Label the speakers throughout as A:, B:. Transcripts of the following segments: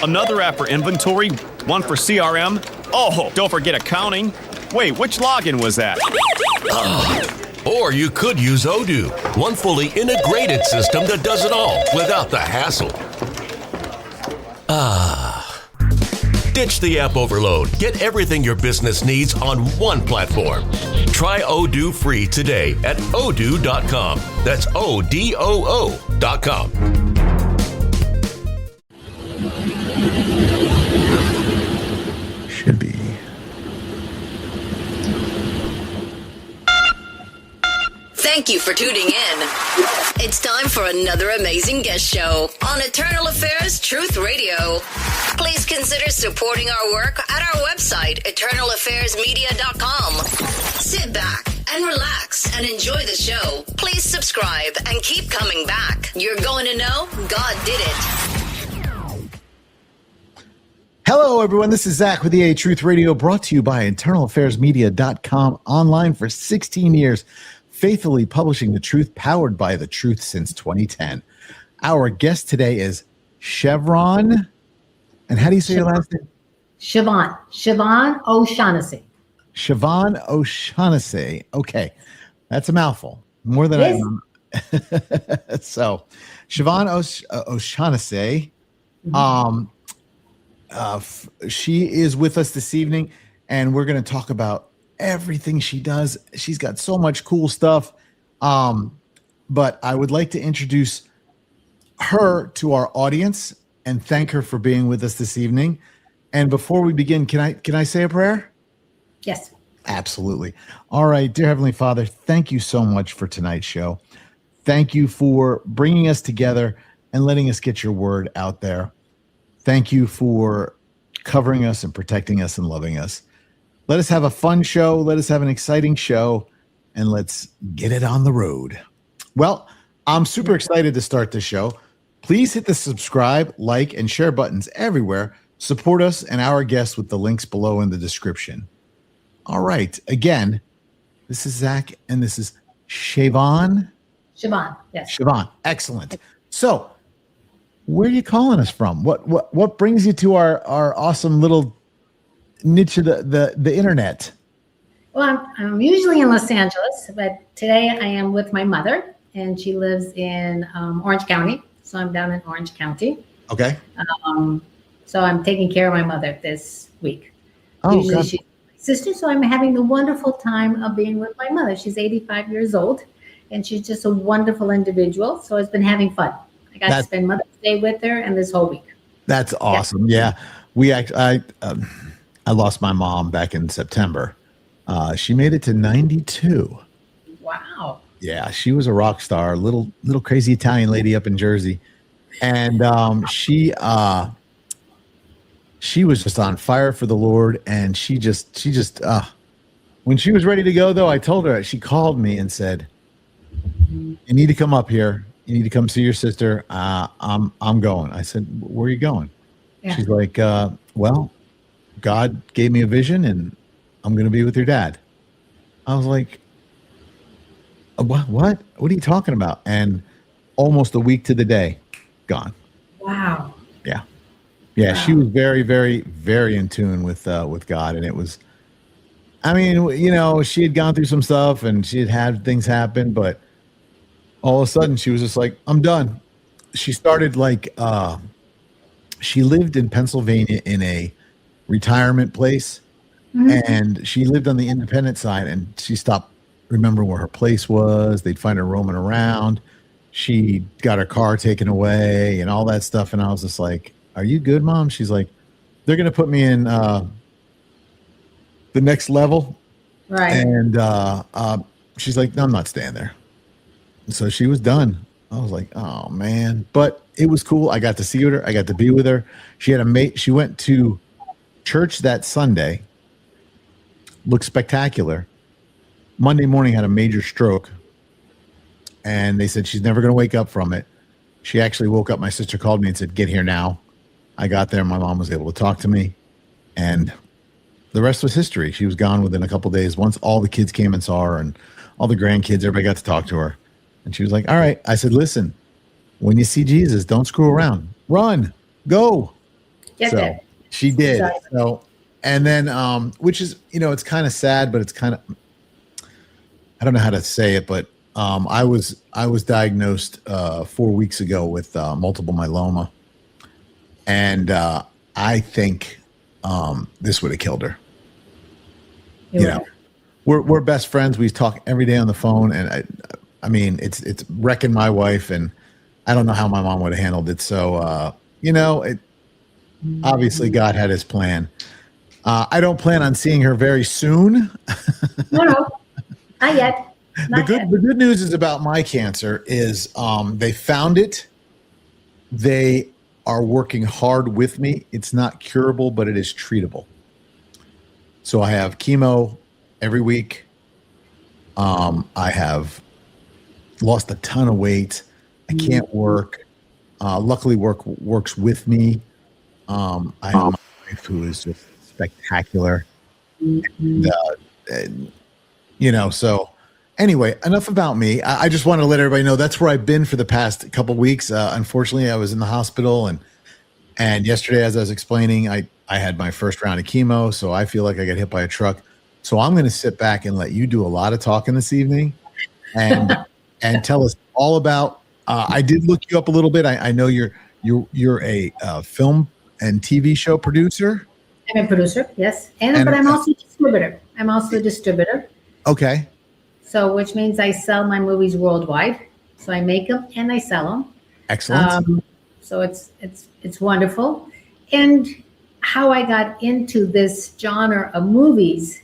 A: Another app for inventory, one for CRM. Oh, don't forget accounting. Wait, which login was that?
B: Or you could use Odoo, one fully integrated system that does it all without the hassle. Ditch the app overload. Get everything your business needs on one platform. Try Odoo free today at odoo.com. That's ODOO.com.
C: Should be.
D: Thank you for tuning in. It's time for another amazing guest show on Eternal Affairs Truth Radio. Please consider supporting our work at our website, eternalaffairsmedia.com. Sit back and relax and enjoy the show. Please subscribe and keep coming back. You're going to know God did it.
C: Hello, everyone. This is Zach with EA Truth Radio, brought to you by eternalaffairsmedia.com, online for 16 years, faithfully publishing the truth, powered by the truth since 2010. Our guest today is Chevron. And how do you say your last name?
E: Siobhan O'Shaughnessy.
C: Siobhan O'Shaughnessy. Okay. That's a mouthful. More than I know. So, Siobhan O'Shaughnessy. She is with us this evening, and we're going to talk about everything she does. She's got so much cool stuff. But I would like to introduce her to our audience and thank her for being with us this evening. And before we begin, can I say a prayer?
E: Yes.
C: Absolutely. All right. Dear Heavenly Father, thank you so much for tonight's show. Thank you for bringing us together and letting us get your word out there. Thank you for covering us and protecting us and loving us. Let us have a fun show. Let us have an exciting show, and let's get it on the road. Well, I'm super excited to start this show. Please hit the subscribe, like, and share buttons everywhere. Support us and our guests with the links below in the description. All right. Again, this is Zach, and this is Siobhan.
E: Siobhan, yes.
C: Siobhan, excellent. So, where are you calling us from? What brings you to our awesome little niche of the internet?
E: Well, I'm usually in Los Angeles, but today I am with my mother, and she lives in Orange County. So I'm down in Orange County.
C: Okay.
E: So I'm taking care of my mother this week.
C: Oh,
E: usually
C: God.
E: she's my sister, so I'm having the wonderful time of being with my mother. She's 85 years old, and she's just a wonderful individual. So it's been having fun. I got to spend Mother's Day with her and this whole week.
C: That's awesome. Yeah. I lost my mom back in September. She made it to 92.
E: Wow.
C: Yeah, she was a rock star, little crazy Italian lady up in Jersey, and she was just on fire for the Lord. And she just when she was ready to go, though, I told her, she called me and said, "You need to come up here. You need to come see your sister. I'm going." I said, "Where are you going?" Yeah. She's like, "Well, God gave me a vision, and I'm going to be with your dad." I was like, What are you talking about? And almost a week to the day, gone.
E: Wow.
C: Yeah.
E: Wow.
C: She was very, very, very in tune with God. And it was, I mean, she had gone through some stuff and she had things happen, but all of a sudden she was just like, "I'm done." She started she lived in Pennsylvania in a retirement place, and she lived on the independent side, and she stopped remember where her place was. They'd find her roaming around. She got her car taken away and all that stuff. And I was just like, "Are you good, Mom?" She's like, "They're going to put me in the next level."
E: Right.
C: And she's like, "No, I'm not staying there." And so she was done. I was like, "Oh, man." But it was cool. I got to see her. I got to be with her. She had she went to church that Sunday. Looked spectacular. Monday morning had a major stroke, and they said she's never going to wake up from it. She actually woke up. My sister called me and said, "Get here now." I got there. My mom was able to talk to me, and the rest was history. She was gone within a couple of days. Once all the kids came and saw her, and all the grandkids, everybody got to talk to her, and she was like, "All right." I said, "Listen, when you see Jesus, don't screw around. Run, go."
E: Get
C: So
E: that.
C: she did.
E: Exactly.
C: So, and then, which is, it's kind of sad, but it's kind of, I don't know how to say it, but I was diagnosed 4 weeks ago with multiple myeloma, and I think this would have killed her.
E: You know.
C: We're best friends. We talk every day on the phone, and I mean, it's wrecking my wife, and I don't know how my mom would have handled it. So, it obviously God had His plan. I don't plan on seeing her very soon.
E: No, not yet. Not yet.
C: The good news is about my cancer is they found it. They are working hard with me. It's not curable, but it is treatable. So I have chemo every week. I have lost a ton of weight. I can't work. Luckily, work works with me. I have my wife who is just spectacular. And, so anyway, enough about me. I just want to let everybody know that's where I've been for the past couple of weeks. Unfortunately, I was in the hospital, and yesterday, as I was explaining, I had my first round of chemo, so I feel like I got hit by a truck. So I'm going to sit back and let you do a lot of talking this evening, and tell us all about. I did look you up a little bit. I know you're a film and TV show producer.
E: I'm a producer, yes, but I'm also a distributor.
C: Okay.
E: So, which means I sell my movies worldwide. So I make them and I sell them.
C: Excellent.
E: So it's wonderful. And how I got into this genre of movies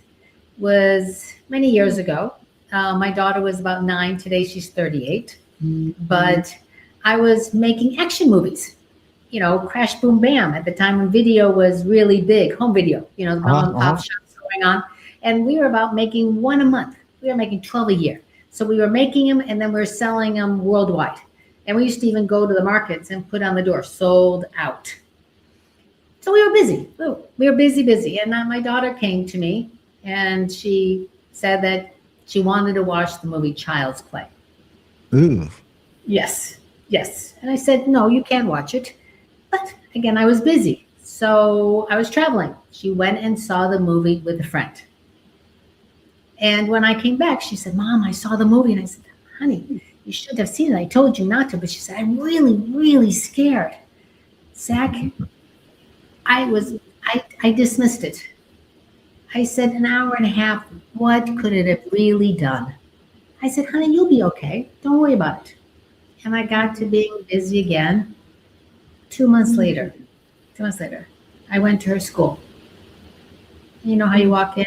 E: was many years ago. My daughter was about 9. Today she's 38. But I was making action movies. Crash, boom, bam. At the time when video was really big, home video. The mom and pop shops going on, and we were about making one a month. We were making 12 a year. So we were making them, and then we were selling them worldwide. And we used to even go to the markets and put on the door, sold out. So we were busy. We were busy. And my daughter came to me, and she said that she wanted to watch the movie Child's Play.
C: Ooh.
E: Yes. And I said, no, you can't watch it. But again, I was busy. So I was traveling. She went and saw the movie with a friend. And when I came back, she said, Mom, I saw the movie. And I said, honey, you should have seen it. I told you not to. But she said, I'm really, really scared. Zach, I dismissed it. I said, an hour and a half, what could it have really done? I said, honey, you'll be okay. Don't worry about it. And I got to being busy again. 2 months later, I went to her school. You know how you walk in?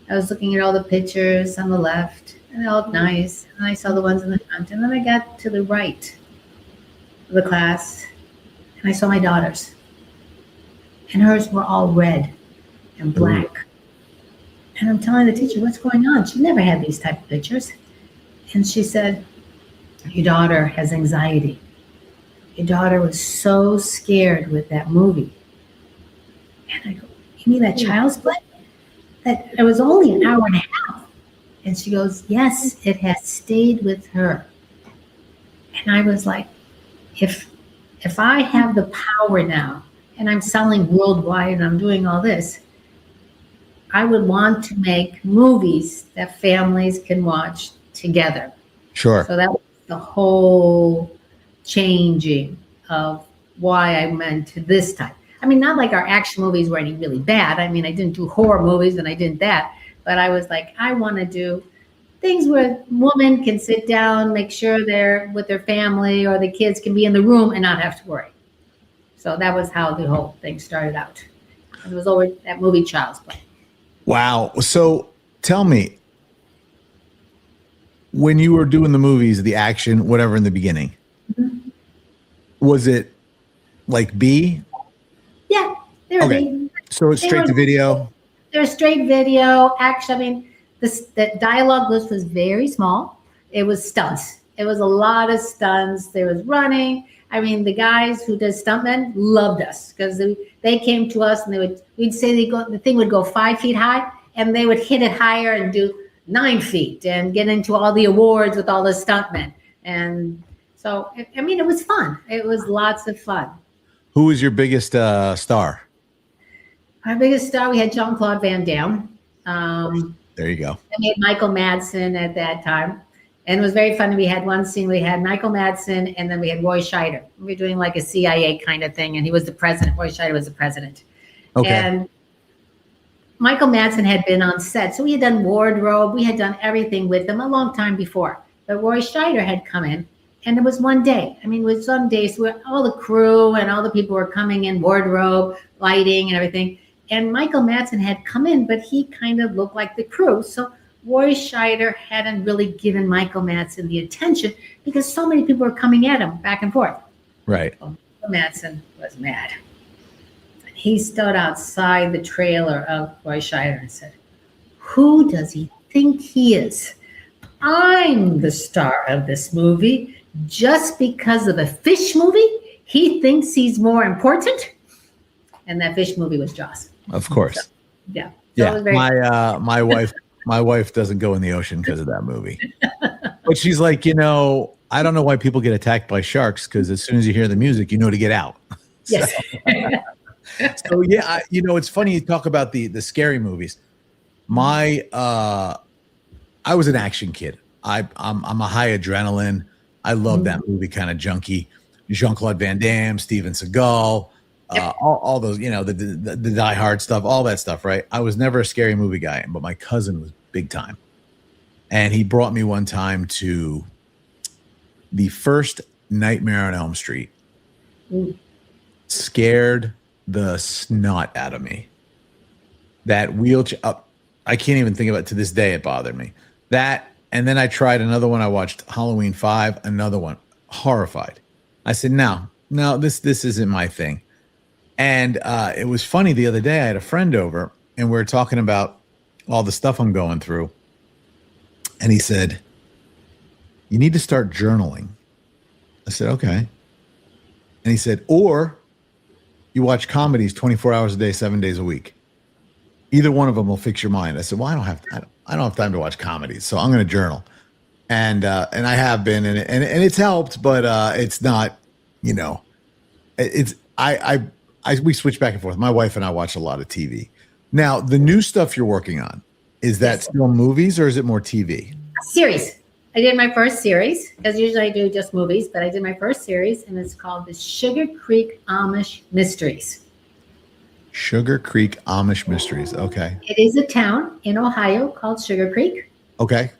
E: I was looking at all the pictures on the left, and they all looked nice. And I saw the ones in the front. And then I got to the right of the class, and I saw my daughters. And hers were all red and black. And I'm telling the teacher, what's going on? She never had these type of pictures. And she said, your daughter has anxiety. Your daughter was so scared with that movie. And I go, you mean that Child's Play? That it was only an hour and a half. And she goes, yes, it has stayed with her. And I was like, if I have the power now, and I'm selling worldwide and I'm doing all this, I would want to make movies that families can watch together.
C: Sure.
E: So that was the whole changing of why I went to this type. I mean, not like our action movies were any really bad. I mean, I didn't do horror movies and I did that. But I was like, I want to do things where women can sit down, make sure they're with their family or the kids can be in the room and not have to worry. So that was how the whole thing started out. It was always that movie Child's Play.
C: Wow. So tell me, when you were doing the movies, the action, whatever in the beginning, was it like B?
E: Yeah.
C: Okay. So it's straight to video?
E: They're straight video. Action. I mean, the dialogue list was very small. It was stunts. It was a lot of stunts. There was running. I mean, the guys who did stuntmen loved us because they came to us and we'd say the thing would go 5 feet high and they would hit it higher and do 9 feet and get into all the awards with all the stuntmen. And so, I mean, it was fun. It was lots of fun.
C: Who was your biggest star?
E: Our biggest star, we had Jean-Claude Van Damme.
C: There you go.
E: I made Michael Madsen at that time. And it was very funny. We had one scene, we had Michael Madsen, and then we had Roy Scheider. We were doing like a CIA kind of thing, and he was the president. Roy Scheider was the president.
C: Okay.
E: And Michael Madsen had been on set. So we had done wardrobe. We had done everything with him a long time before. But Roy Scheider had come in, and it was one day. I mean, it was some days where all the crew and all the people were coming in, wardrobe, lighting, and everything. And Michael Madsen had come in, but he kind of looked like the crew. So Roy Scheider hadn't really given Michael Madsen the attention because so many people were coming at him back and forth.
C: Right.
E: Well, Michael Madsen was mad. He stood outside the trailer of Roy Scheider and said, "Who does he think he is? I'm the star of this movie. Just because of the Fish movie, he thinks he's more important." And that Fish movie was Jaws.
C: Of course.
E: So, yeah. So
C: Yeah.
E: it was very
C: My wife doesn't go in the ocean because of that movie. But she's like, I don't know why people get attacked by sharks, because as soon as you hear the music, you know to get out.
E: yes.
C: So yeah, it's funny you talk about the scary movies. I was an action kid. I'm a high adrenaline. I love that movie kind of junkie. Jean-Claude Van Damme, Steven Seagal, all those, the Die Hard stuff, all that stuff, right? I was never a scary movie guy, but my cousin was big time. And he brought me one time to the first Nightmare on Elm Street. Scared the snot out of me. That wheelchair up, I can't even think about it to this day. It bothered me. That, and then I tried another one. I watched Halloween 5, another one, horrified. I said, no, this isn't my thing. And it was funny the other day. I had a friend over and we were talking about all the stuff I'm going through. And he said, "You need to start journaling." I said, "Okay." And he said, "Or you watch comedies 24 hours a day, 7 days a week. Either one of them will fix your mind." I said, "Well, I don't have time to watch comedies, so I'm going to journal." And I have been, and it's helped, but it's not, we switch back and forth. My wife and I watch a lot of TV. Now, the new stuff you're working on, is that still movies or is it more TV?
E: Series. I did my first series, because usually I do just movies, but I did my first series, and it's called the Sugar Creek Amish Mysteries.
C: Sugar Creek Amish Mysteries. Okay.
E: It is a town in Ohio called Sugar Creek.
C: Okay.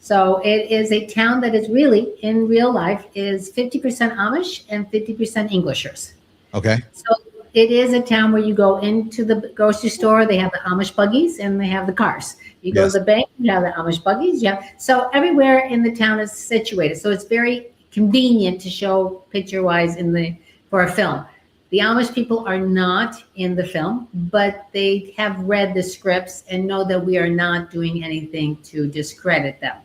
E: So it is a town that is really, in real life, is 50% Amish and 50% Englishers.
C: Okay.
E: So it is a town where you go into the grocery store, they have the Amish buggies and they have the cars. You go to the bank, you have the Amish buggies. So everywhere in the town is situated. So it's very convenient to show picture-wise for a film. The Amish people are not in the film, but they have read the scripts and know that we are not doing anything to discredit them.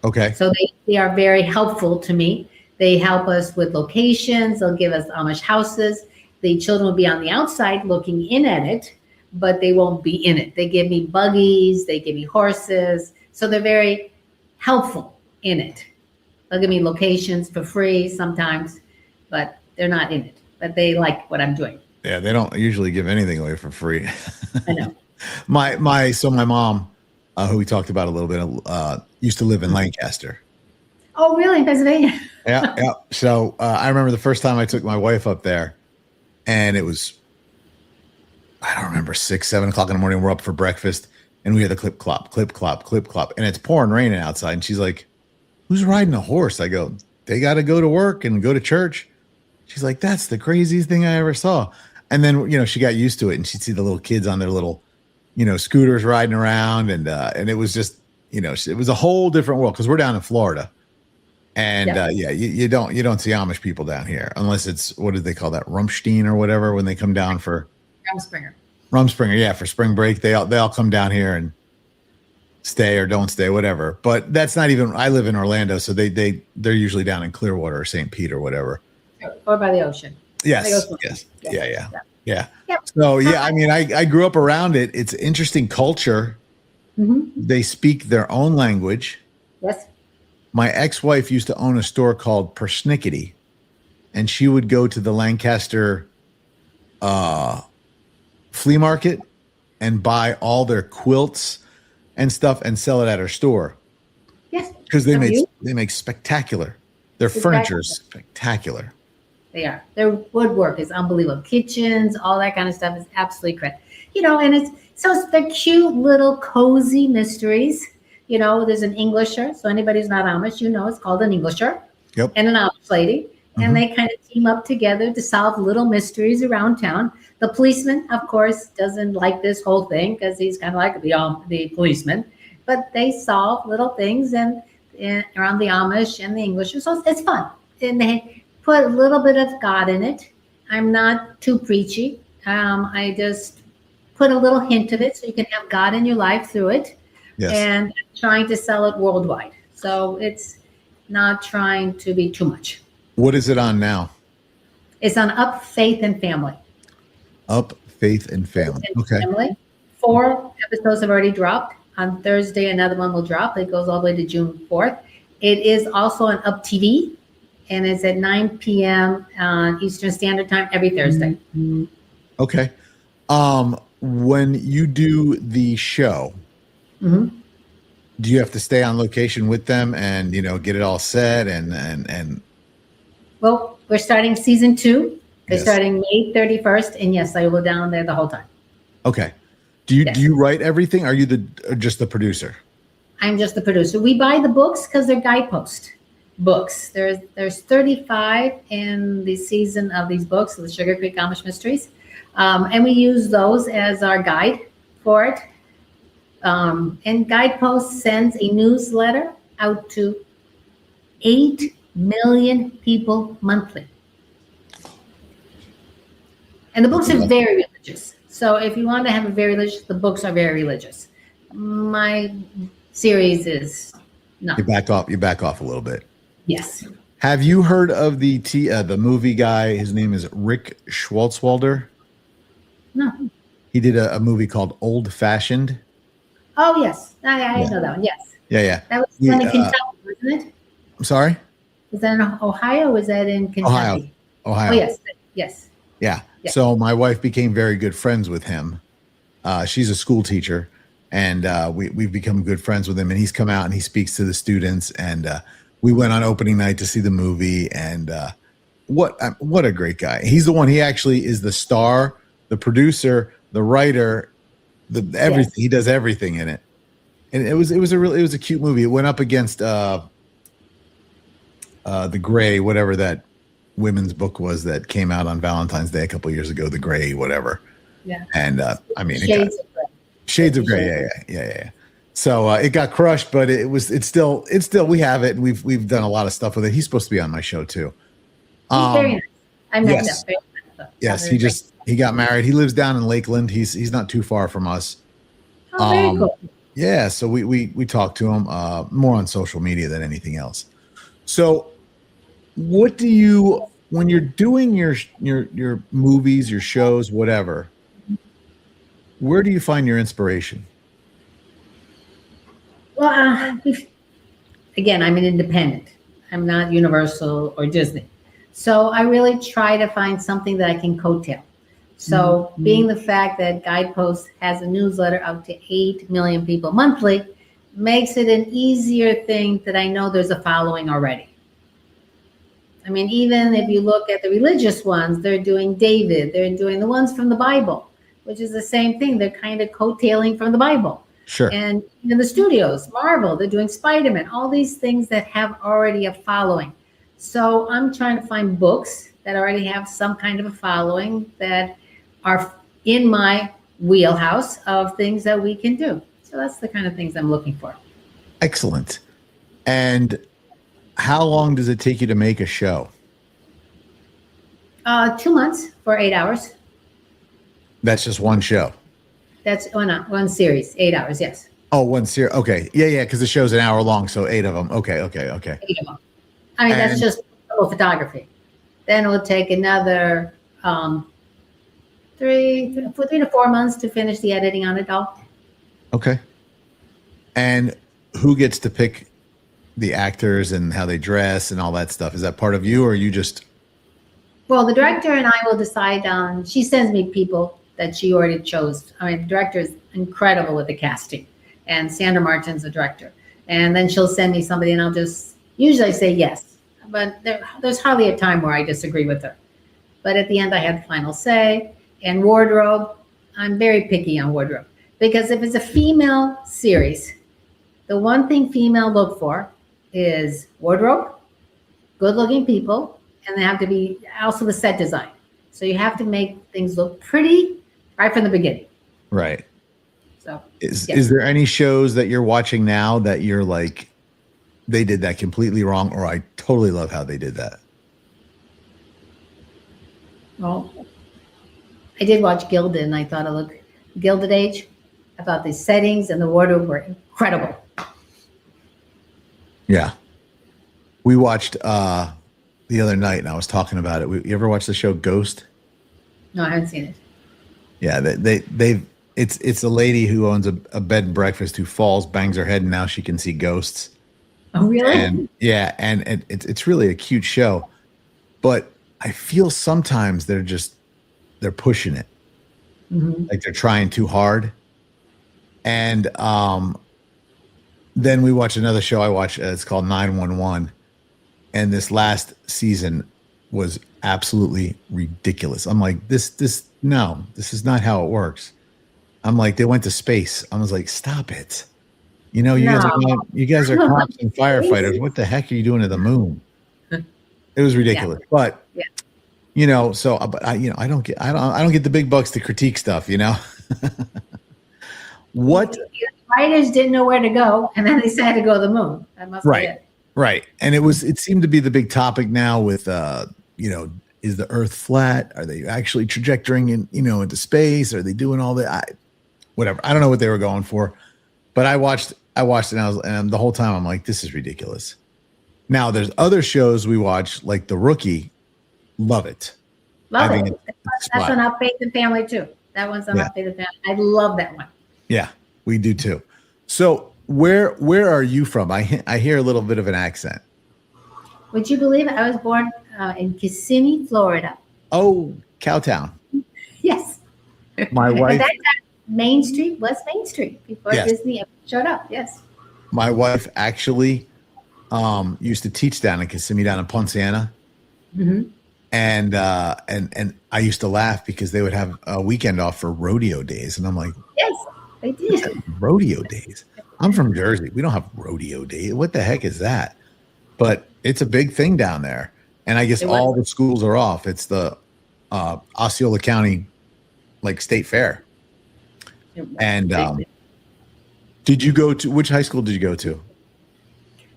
C: Okay.
E: So they are very helpful to me. They help us with locations. They'll give us Amish houses. The children will be on the outside looking in at it, but they won't be in it. They give me buggies. They give me horses. So they're very helpful in it. They'll give me locations for free sometimes, but they're not in it. But they like what I'm doing.
C: Yeah, they don't usually give anything away for free.
E: I know.
C: My mom, who we talked about a little bit, used to live in Lancaster.
E: Oh, really? In Pennsylvania?
C: Yeah. So I remember the first time I took my wife up there, and it was, I don't remember, 6, 7 o'clock in the morning. We're up for breakfast, and we hear the clip, clop, clip, clop, clip, clop, and it's pouring raining outside. And she's like, "Who's riding a horse?" I go, "They got to go to work and go to church." She's like, "That's the craziest thing I ever saw." And then, she got used to it, and she'd see the little kids on their little, scooters riding around, and it was just, it was a whole different world, because we're down in Florida, and you don't see Amish people down here unless it's, what do they call that, Rumstein or whatever, when they come down for Rumspringer, yeah, for spring break. They all come down here and stay or don't stay, whatever. But that's not even. I live in Orlando, so they're usually down in Clearwater or St. Pete or whatever.
E: Or by the ocean.
C: Yes. Yeah. Yep. So I mean, I grew up around it. It's interesting culture. Mm-hmm. They speak their own language.
E: Yes.
C: My ex-wife used to own a store called Persnickety, and she would go to the Lancaster flea market and buy all their quilts and stuff and sell it at her store.
E: Yes.
C: Because they
E: Have you?
C: make spectacular. Their furniture is spectacular.
E: They are. Their woodwork is unbelievable. Kitchens, all that kind of stuff is absolutely correct. You know, and they're cute little cozy mysteries. You know, there's an Englisher. So anybody who's not Amish, you know, it's called an Englisher.
C: Yep.
E: And an Amish lady. And they kind of team up together to solve little mysteries around town. The policeman, of course, doesn't like this whole thing because he's kind of like the policeman. But they solve little things and around the Amish and the English. So it's fun. And they put a little bit of God in it. I'm not too preachy. I just put a little hint of it so you can have God in your life through it.
C: Yes.
E: And trying to sell it worldwide. So it's not trying to be too much.
C: What is it on now?
E: It's on Up, Faith, and Family.
C: Up, Faith, and Family. Okay.
E: Family. 4 episodes have already dropped. On Thursday, another one will drop. It goes all the way to June 4th. It is also on Up TV, and it's at 9 p.m. Eastern Standard Time every Thursday.
C: Okay. When you do the show, do you have to stay on location with them and, you know, get it all set and
E: Well, we're starting season 2. They're
C: Yes.
E: starting May 31st, and yes, I will be down there the whole time.
C: Okay. Do you
E: Yes.
C: do you write everything? Are you just the producer?
E: I'm just the producer. We buy the books because they're guidepost books. There's 35 in the season of these books, the Sugar Creek Amish Mysteries, and we use those as our guide for it. And Guidepost sends a newsletter out to 8 million people monthly. And the books are very religious. So if you want to have a very religious, the books are very religious. My series is not.
C: You back off a little bit.
E: Yes.
C: Have you heard of the movie guy? His name is Rick Schwartzwalder.
E: No.
C: He did a movie called Old Fashioned.
E: Oh, yes. I know that one. Yes.
C: Yeah.
E: That was done in Kentucky, wasn't it?
C: I'm sorry?
E: Was that in Ohio or was that in Kentucky?
C: Ohio.
E: Oh, yes. Yes.
C: Yeah.
E: Yeah.
C: So my wife became very good friends with him. She's a school teacher, and we've become good friends with him. And he's come out and he speaks to the students. And we went on opening night to see the movie. And what a great guy! He's the one. He actually is the star, the producer, the writer, everything. Yes. He does everything in it. And it was a cute movie. It went up against the Gray, whatever that women's book was that came out on Valentine's Day a couple of years ago, The Gray, whatever. Yeah. And I mean, Shades of Gray. Yeah. So it got crushed, but it's still we have it, and we've done a lot of stuff with it. He's supposed to be on my show too.
E: He's very nice. I met
C: yes.
E: him.
C: Yes, he got married. He lives down in Lakeland. He's not too far from us.
E: Oh, very cool.
C: Yeah, so we talk to him more on social media than anything else. So what do you, when you're doing your movies, your shows, whatever, where do you find your inspiration?
E: Well, again, I'm an independent. I'm not Universal or Disney. So I really try to find something that I can coattail. So being the fact that Guidepost has a newsletter out to 8 million people monthly makes it an easier thing that I know there's a following already. I mean, even if you look at the religious ones, they're doing David, they're doing the ones from the Bible, which is the same thing. They're kind of coattailing from the Bible.
C: Sure.
E: And in the studios, Marvel, they're doing Spider-Man, all these things that have already a following. So I'm trying to find books that already have some kind of a following that are in my wheelhouse of things that we can do. So that's the kind of things I'm looking for.
C: Excellent. And how long does it take you to make a show?
E: 2 months for 8 hours.
C: That's just one show.
E: That's one series, 8 hours. Yes.
C: Oh, one series. Okay. Yeah. Because the show's an hour long. So 8 of them. Okay. 8 of them.
E: I mean, that's just photography. Then it will take another 3 to 4 months to finish the editing on it all.
C: Okay. And who gets to pick the actors and how they dress and all that stuff? Is that part of you, or are you just
E: Well, the director and I will decide on. She sends me people that she already chose. I mean, the director is incredible with the casting, and Sandra Martin's the director. And then she'll send me somebody, and I'll just usually say yes. But there's hardly a time where I disagree with her. But at the end, I had the final say. And wardrobe, I'm very picky on wardrobe because if it's a female series, the one thing female look for is wardrobe, good-looking people, and they have to be also the set design. So you have to make things look pretty right from the beginning.
C: Right.
E: So
C: is there any shows that you're watching now that you're like, they did that completely wrong, or I totally love how they did that?
E: Well, I did watch Gilded, and I thought it looked Gilded Age. I thought the settings and the wardrobe were incredible.
C: Yeah. We watched the other night, and I was talking about it. You ever watch the show Ghost?
E: No, I haven't seen it.
C: Yeah, it's a lady who owns a bed and breakfast who falls, bangs her head, and now she can see ghosts.
E: Oh, really?
C: And yeah, and it's really a cute show, but I feel sometimes they're pushing it, like they're trying too hard. And then we watch another show I watch. It's called 911, and this last season was absolutely ridiculous. I'm like, this is not how it works. I'm like, they went to space. I was like, stop it. You know, you guys are cops and firefighters. What the heck are you doing to the moon? It was ridiculous. Yeah. But you know, so but I don't get the big bucks to critique stuff, you know. What
E: the writers didn't know where to go, and then they decided to go to the moon. That must be it.
C: Right. And it seemed to be the big topic now with you know, is the Earth flat? Are they actually trajectorying into space? Are they doing all that? Whatever. I don't know what they were going for, but I watched it, and the whole time I'm like, this is ridiculous. Now there's other shows we watch, like The Rookie. Love it.
E: Love it. That's on Our Faith and Family too. That one's on Our Faith and Family. I love that one.
C: Yeah, we do too. So where are you from? I hear a little bit of an accent.
E: Would you believe it? I was born in Kissimmee, Florida.
C: Oh, Cowtown.
E: Yes.
C: My wife.
E: Main Street, West Main Street, before Disney ever showed up. Yes. My
C: wife actually used to teach down in Kissimmee, down in Ponciana. Mm-hmm. And I used to laugh because they would have a weekend off for rodeo days. And I'm like,
E: yes, they did.
C: Rodeo days. I'm from Jersey. We don't have rodeo days. What the heck is that? But it's a big thing down there. And I guess all the schools are off. It's the Osceola County, like, state fair. And did you go to, which high school did you go to?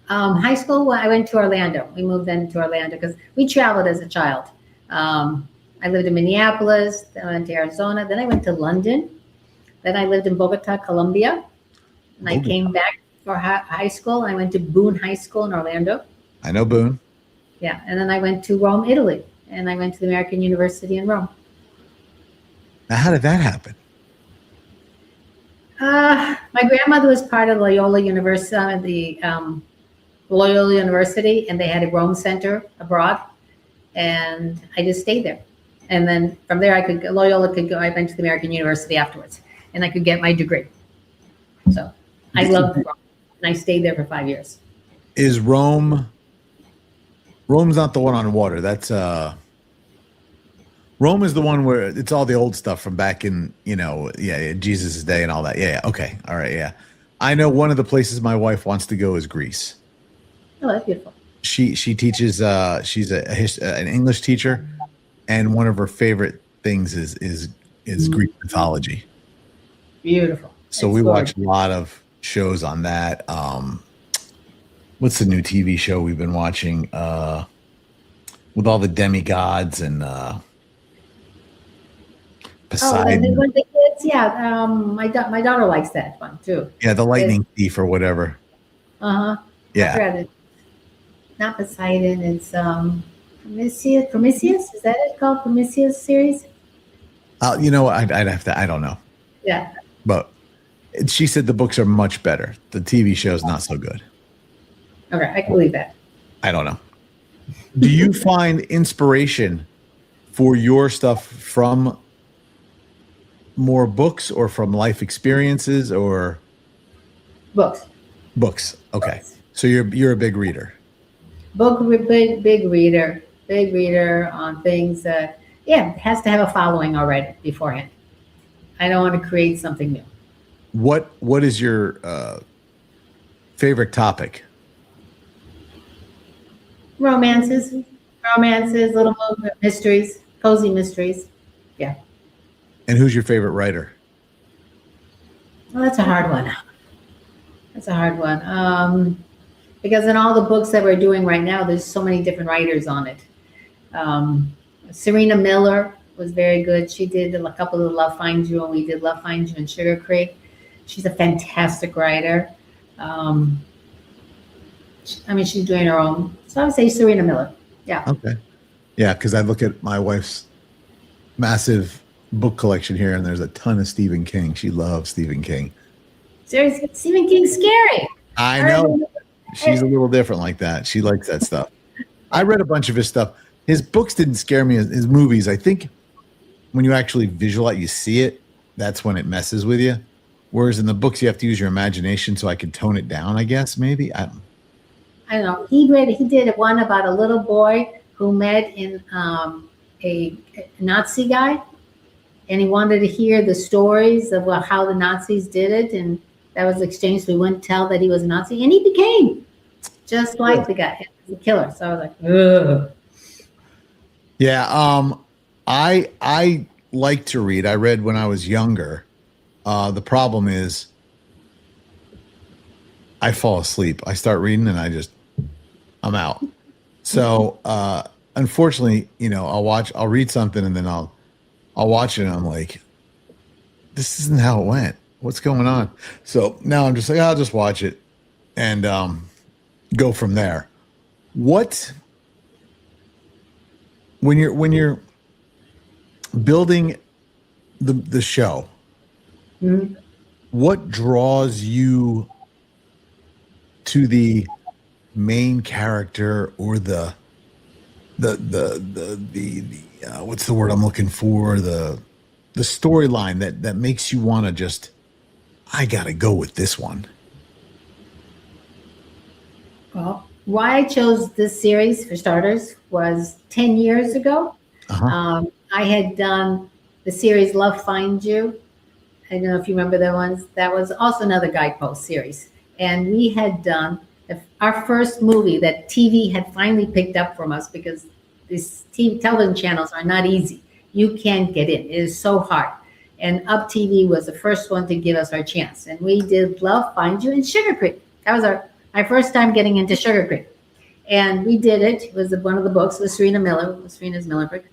E: High school, I went to Orlando. We moved then to Orlando because we traveled as a child. I lived in Minneapolis, then I went to Arizona, then I went to London, then I lived in Bogota, Colombia, and I came back for high school. I went to Boone High School in Orlando.
C: I know Boone.
E: Yeah, and then I went to Rome, Italy, and I went to the American University in Rome.
C: Now, how did that happen?
E: My grandmother was part of Loyola University, Loyola University, and they had a Rome Center abroad, and I just stayed there. And then from there, Loyola could go. I went to the American University afterwards, and I could get my degree. So I loved Rome, and I stayed there for 5 years.
C: Is Rome's not the one on water? That's Rome is the one where it's all the old stuff from back in, Jesus' day and all that. Yeah. Okay. All right. Yeah. I know one of the places my wife wants to go is Greece.
E: Oh, that's beautiful.
C: She teaches. She's an English teacher, and one of her favorite things is Greek mythology.
E: Beautiful.
C: So we watch a lot of shows on that. What's the new TV show we've been watching? With all the demigods and Poseidon.
E: Oh, the kids, yeah. My daughter likes that one too.
C: Yeah, the lightning thief or whatever. Yeah.
E: Not Poseidon. It's Prometheus. Is that it called? Prometheus series?
C: I'd have to. I don't know.
E: Yeah.
C: But she said the books are much better. The TV show's not so good.
E: Okay, I can believe that.
C: I don't know. Do you find inspiration for your stuff from more books or from life experiences or
E: Books.
C: books? Okay. So you're a big reader.
E: Big reader on things that, yeah, it has to have a following already beforehand. I don't want to create something new.
C: What is your favorite topic?
E: Romances, little mysteries, cozy mysteries. Yeah.
C: And who's your favorite writer?
E: Well, that's a hard one. Because in all the books that we're doing right now, there's so many different writers on it. Serena Miller was very good. She did a couple of Love Finds You, and we did Love Finds You and Sugar Creek. She's a fantastic writer. She's doing her own. So I would say Serena Miller. Yeah.
C: Okay. Yeah, because I look at my wife's massive book collection here, and there's a ton of Stephen King. She loves Stephen King.
E: Seriously, Stephen King's scary.
C: I know. She's a little different like that. She likes that stuff. I read a bunch of his stuff. His books didn't scare me. His movies, I think when you actually visualize, you see it, that's when it messes with you. Whereas in the books, you have to use your imagination, so I can tone it down, I guess, maybe. I
E: don't know. He did one about a little boy who met in a Nazi guy, and he wanted to hear the stories of how the Nazis did it, and that was the exchange. So he wouldn't tell that he was a Nazi, and he became just like the guy, the killer. So I was like, ugh.
C: Yeah, I like to read. I read when I was younger. The problem is I fall asleep. I start reading and I'm out. So unfortunately, I'll read something and then I'll watch it and I'm like, this isn't how it went. What's going on? So now I'm just like, I'll just watch it and go from there. When you're building the show,
E: Mm-hmm.
C: what draws you to the main character or the what's the word I'm looking for? The storyline that makes you want to I gotta go with this one.
E: Well, why I chose this series for starters was 10 years ago.
C: Uh-huh.
E: I had done the series Love Finds You. I don't know if you remember that ones. That was also another Guidepost series. And we had done our first movie that TV had finally picked up from us, because these television channels are not easy. You can't get in. It is so hard. And Up TV was the first one to give us our chance. And we did Love Finds You in Sugar Creek. That was my first time getting into Sugar Creek. And we did it. It was one of the books with Serena Miller, Serena's Miller book.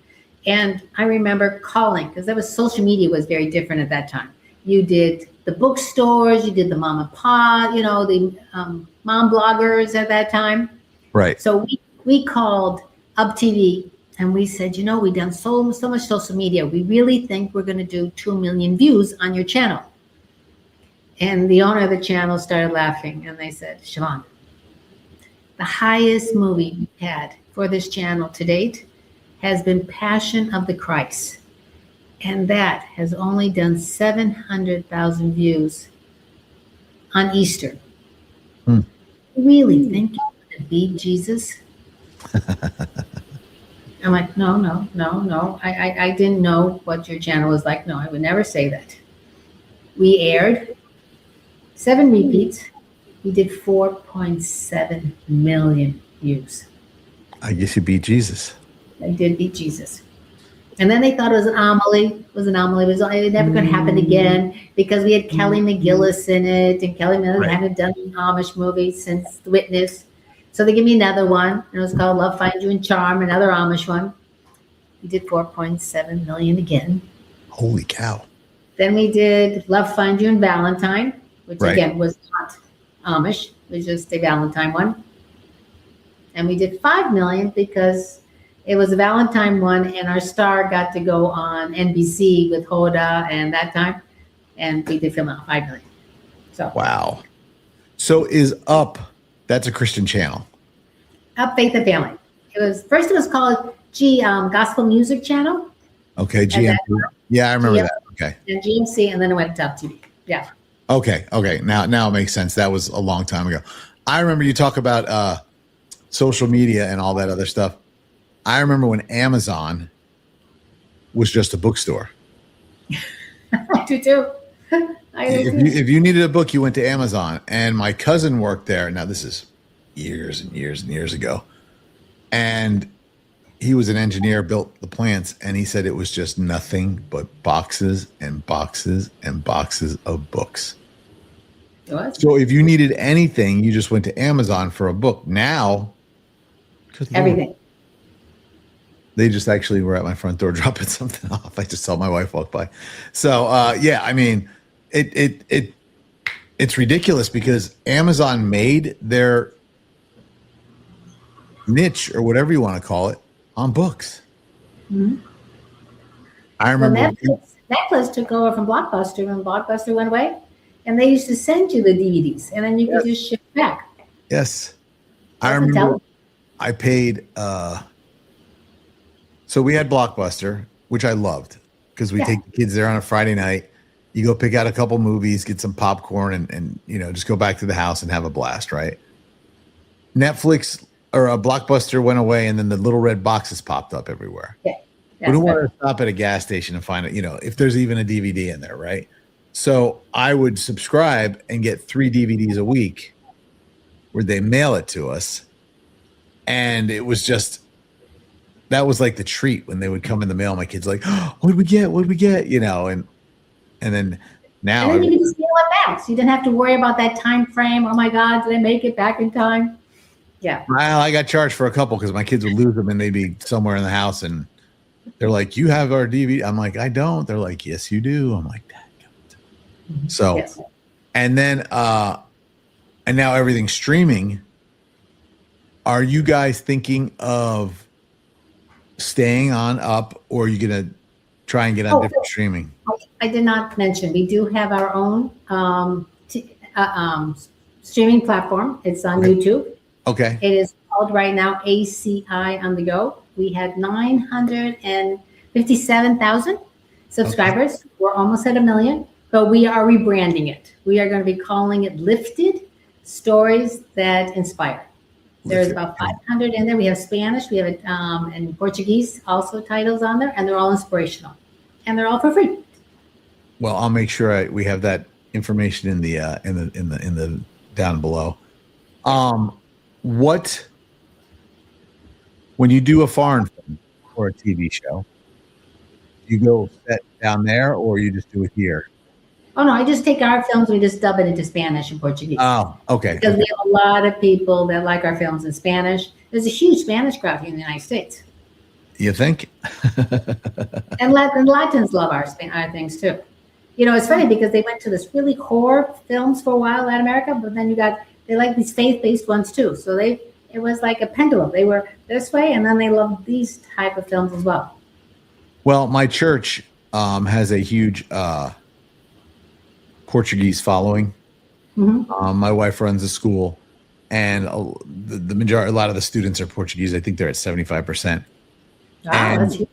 E: And I remember calling, because social media was very different at that time. You did the bookstores, you did the mom and pop, the mom bloggers at that time.
C: Right.
E: So we called Up TV and we said, we've done so much social media. We really think we're going to do 2 million views on your channel. And the owner of the channel started laughing and they said, Siobhan, the highest movie we've had for this channel to date has been Passion of the Christ. And that has only done 700,000 views on Easter. You really think you're going to beat Jesus? I'm like, no. I didn't know what your channel was like. No, I would never say that. We aired 7 repeats. We did 4.7 million views.
C: I guess you beat Jesus.
E: I did beat Jesus. And then they thought it was an anomaly. It was never going to happen again, because we had Kelly McGillis in it, and Kelly McGillis hadn't done an Amish movie since The Witness. So they gave me another one, and it was called Love Finds You and Charm, another Amish one. We did 4.7 million again.
C: Holy cow.
E: Then we did Love Finds You and Valentine, which again was not Amish. It was just a Valentine one. And we did 5 million because it was a Valentine one, and our star got to go on NBC with Hoda and that time, and we did film out 5 million. So
C: wow. So is Up? That's a Christian channel.
E: Up Faith and Family. It was called Gospel Music Channel.
C: Okay,
E: And then-
C: GMC. Yeah, I remember
E: GMC.
C: that. Okay.
E: And GMC, and then it went to Up TV. Yeah.
C: Okay. Now it makes sense. That was a long time ago. I remember you talk about social media and all that other stuff. I remember when Amazon was just a bookstore.
E: I do too.
C: If you needed a book, you went to Amazon. And my cousin worked there. Now, this is years and years and years ago. And he was an engineer, built the plants, and he said it was just nothing but boxes and boxes and boxes of books.
E: What?
C: So if you needed anything, you just went to Amazon for a book. Now,
E: Everything.
C: they just actually were at my front door dropping something off. I just saw my wife walk by. So yeah, I mean, it's ridiculous because Amazon made their niche or whatever you want to call it on books.
E: Mm-hmm.
C: I
E: Well,
C: remember.
E: Netflix took over from Blockbuster when Blockbuster went away, and they used to send you the DVDs, and then you could just ship back.
C: Yes, I
E: Doesn't
C: remember.
E: tell-
C: I paid. So we had Blockbuster, which I loved because we
E: Yeah.
C: take the kids there on a Friday night. You go pick out a couple movies, get some popcorn, and just go back to the house and have a blast, right? Netflix or a Blockbuster went away, and then the little red boxes popped up everywhere.
E: Yeah.
C: We don't
E: That's
C: want to stop at a gas station and find it, if there's even a DVD in there, right? So I would subscribe and get 3 DVDs a week where they mail it to us. And it was just, that was like the treat when they would come in the mail. My kids like, oh, what'd we get? And then now,
E: And then you could just mail it back. So you didn't have to worry about that time frame. Oh my God, did I make it back in time? Yeah.
C: well, I got charged for a couple because my kids would lose them and they'd be somewhere in the house and they're like, you have our DVD. I'm like, I don't. They're like, yes, you do. I'm like, that. So,
E: Yes.
C: and then, and now everything's streaming. Are you guys thinking of staying on Up, or are you going to try and get on different streaming?
E: I did not mention, we do have our own streaming platform. It's on
C: Okay.
E: YouTube.
C: Okay.
E: It is called right now ACI on the Go. We had 957,000 subscribers. We're almost at 1 million, but we are rebranding it. We are going to be calling it Lifted Stories That Inspire. There's about 500 in there. We have Spanish, we have and Portuguese also titles on there, and they're all inspirational, and they're all for free.
C: Well, I'll make sure we have that information in the down below. What, when you do a foreign film or a TV show, you go set down there, or you just do it here?
E: Oh no, I just take our films, we just dub it into Spanish and Portuguese.
C: Oh, okay.
E: Because we have a lot of people that like our films in Spanish. There's a huge Spanish crowd here in the United States.
C: You think?
E: And Latins love our things too. It's funny because they went to this really horror films for a while, Latin America, but then they like these faith-based ones too. So it was like a pendulum. They were this way, and then they loved these type of films as well.
C: Well, my church has a huge Portuguese following.
E: Mm-hmm.
C: My wife runs a school, and the majority, a lot of the students are Portuguese. I think they're at 75%.
E: Wow,
C: And-
E: that's huge.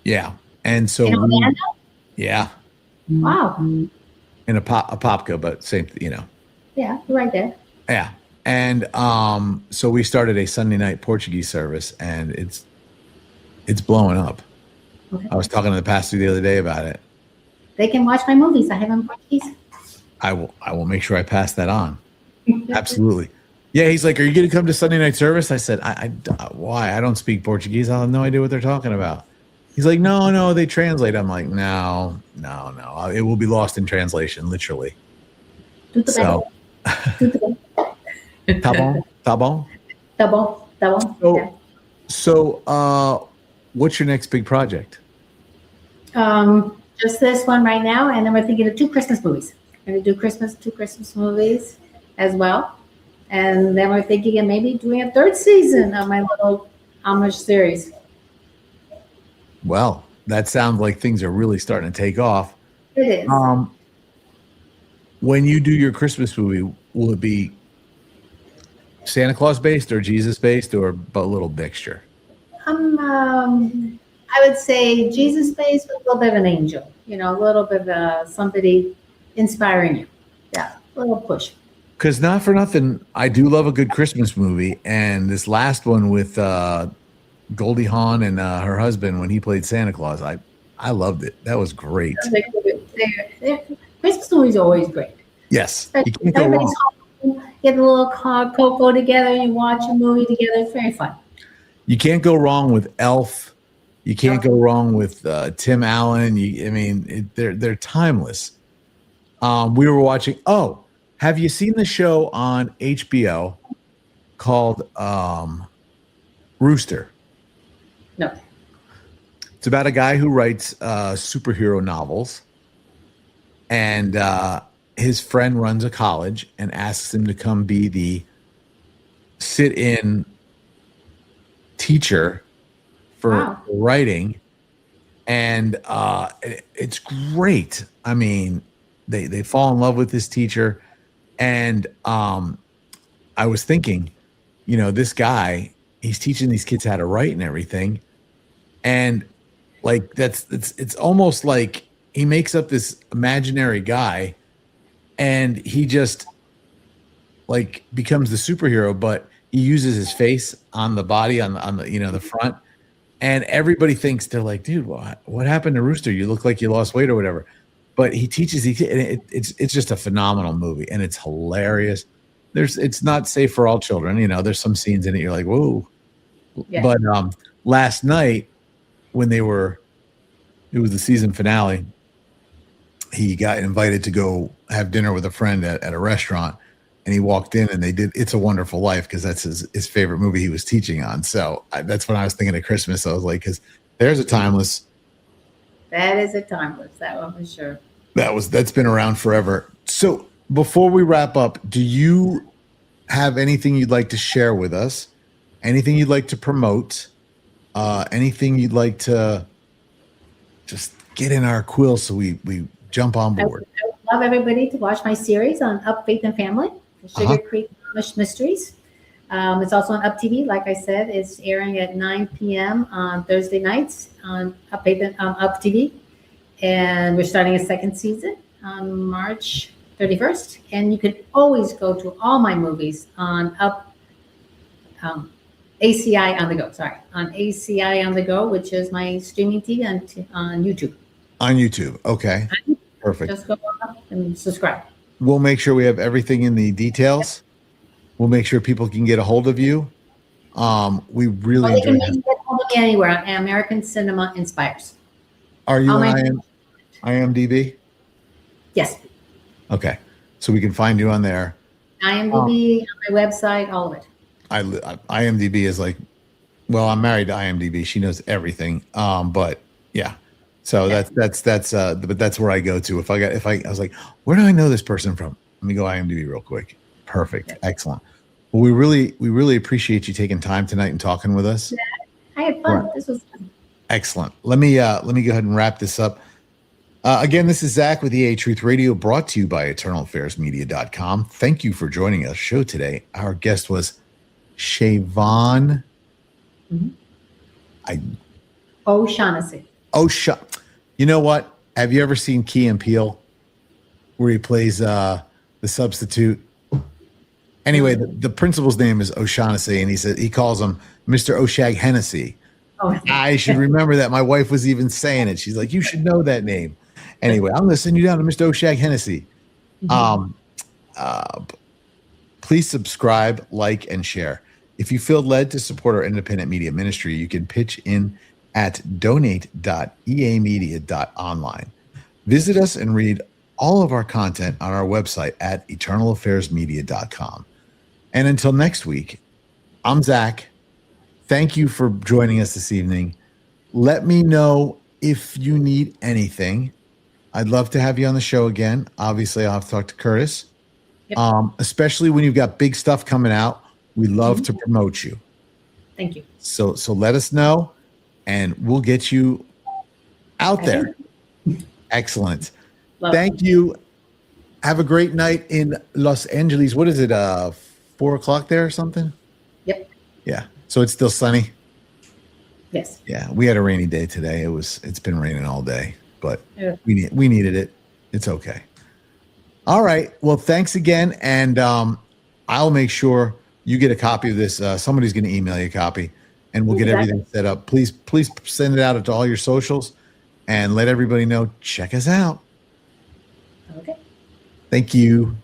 C: Yeah, and so
E: In Orlando?
C: yeah,
E: Wow.
C: in a Apopka, but same,
E: Yeah, you're right there.
C: Yeah, and so we started a Sunday night Portuguese service, and it's blowing up.
E: Okay.
C: I was talking to the pastor the other day about it.
E: They can watch my movies. I have them in Portuguese.
C: I will make sure I pass that on. Absolutely. Yeah, he's like, "Are you going to come to Sunday night service?" I said, "Why? I don't speak Portuguese. I have no idea what they're talking about." He's like, "No, they translate." I'm like, "No. It will be lost in translation, literally."
E: Tudo
C: So,
E: bem. Tudo bem.
C: tá bom.
E: Tá bom. Tá bom.
C: So,
E: Yeah.
C: so what's your next big project?
E: Just this one right now, and then we're thinking of 2 Christmas movies. We're going to do two Christmas movies as well. And then we're thinking of maybe doing a 3rd season of my little homage series.
C: Well, that sounds like things are really starting to take off.
E: It is.
C: When you do your Christmas movie, will it be Santa Claus based or Jesus based, or a little mixture?
E: I would say Jesus based with a little bit of an angel, a little bit of somebody inspiring you. Yeah, a little push.
C: Because not for nothing, I do love a good Christmas movie. And this last one with Goldie Hawn and her husband when he played Santa Claus, I loved it. That was great.
E: Christmas movies are always great.
C: Yes, you can't go wrong.
E: Home, get a little cocoa together, and you watch a movie together. It's very fun.
C: You can't go wrong with Elf. You can't go wrong with Tim Allen. They're timeless. We were watching. Oh, have you seen the show on HBO called Rooster?
E: No.
C: It's about a guy who writes superhero novels, and his friend runs a college and asks him to come be the sit-in teacher for writing, and it's great. I mean, they fall in love with this teacher, and I was thinking, this guy, he's teaching these kids how to write and everything, and like it's almost like he makes up this imaginary guy, and he just like becomes the superhero, but he uses his face on the body on the the front, and everybody thinks, they're like, dude, what happened to Rooster? You look like you lost weight or whatever. But he teaches it's just a phenomenal movie, and it's hilarious. It's not safe for all children, there's some scenes in it you're like, whoa. Yeah. But last night when it was the season finale, he got invited to go have dinner with a friend at a restaurant, and he walked in and they did It's a Wonderful Life, because that's his favorite movie he was teaching on. So that's when I was thinking of Christmas. I was like, because there's a timeless.
E: That is a timeless, that one for sure.
C: That's been around forever. So before we wrap up, do you have anything you'd like to share with us? Anything you'd like to promote? Anything you'd like to just get in our quill so we jump on board?
E: I would love everybody to watch my series on Up, Faith, and Family, the Sugar Creek Mysteries. It's also on Up TV. Like I said, it's airing at 9 p.m. on Thursday nights on Up TV. And we're starting a second season on March 31st. And you can always go to all my movies on ACI on the Go. On ACI on the Go, which is my streaming TV on YouTube.
C: On YouTube. Okay. Perfect.
E: Just go up and subscribe.
C: We'll make sure we have everything in the details. We'll make sure people can get a hold of you. We really
E: enjoy it. They can get hold of me anywhere on American Cinema Inspires.
C: Are you on IMDb?
E: Yes.
C: Okay. So we can find you on there.
E: IMDb, on my website, all of it.
C: IMDb is like, well, I'm married to IMDb. She knows everything. But yeah. So but that's where I go to. If I was like, where do I know this person from? Let me go IMDb real quick. Perfect. Yeah. Excellent. Well, we really appreciate you taking time tonight and talking with us.
E: Yeah, I had fun. This was fun.
C: Excellent. Let me go ahead and wrap this up. Again, this is Zach with EA Truth Radio, brought to you by EternalAffairsMedia.com. Thank you for joining us show today. Our guest was Siobhan.
E: O'Shaughnessy.
C: You know what? Have you ever seen Key and Peele, where he plays the substitute? Anyway, the principal's name is O'Shaughnessy, and he calls him Mr. O'Shag Hennessy. Oh, I should remember that. My wife was even saying it. She's like, you should know that name. Anyway, I'm going to send you down to Mr. O'Shag Hennessy. Please subscribe, like, and share. If you feel led to support our independent media ministry, you can pitch in at donate.eamedia.online. Visit us and read all of our content on our website at eternalaffairsmedia.com. And until next week, I'm Zach. Thank you for joining us this evening. Let me know if you need anything. I'd love to have you on the show again. Obviously, I'll have to talk to Curtis, especially when you've got big stuff coming out. We love to promote you.
E: Thank you.
C: So let us know, and we'll get you out there. Excellent. Thank you. Have a great night in Los Angeles. What is it? 4:00 there or something?
E: Yep.
C: Yeah. So it's still sunny.
E: Yes.
C: Yeah, we had a rainy day today. It's been raining all day, but
E: Yeah.
C: we needed it. It's okay. All right. Well, thanks again, and I'll make sure you get a copy of this. Somebody's going to email you a copy, and we'll get everything set up. Please send it out to all your socials, and let everybody know. Check us out.
E: Okay.
C: Thank you.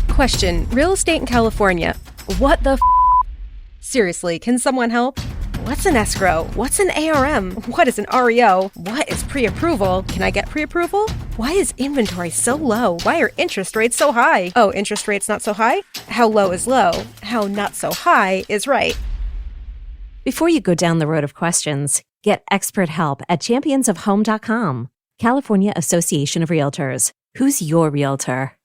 F: Question: real estate in California. What the Seriously, can someone help? What's an escrow? What's an ARM? What is an REO? What is pre-approval? Can I get pre-approval? Why is inventory so low? Why are interest rates so high? Oh, interest rates not so high? How low is low? How not so high is right?
G: Before you go down the road of questions, get expert help at championsofhome.com. California Association of Realtors. Who's your realtor?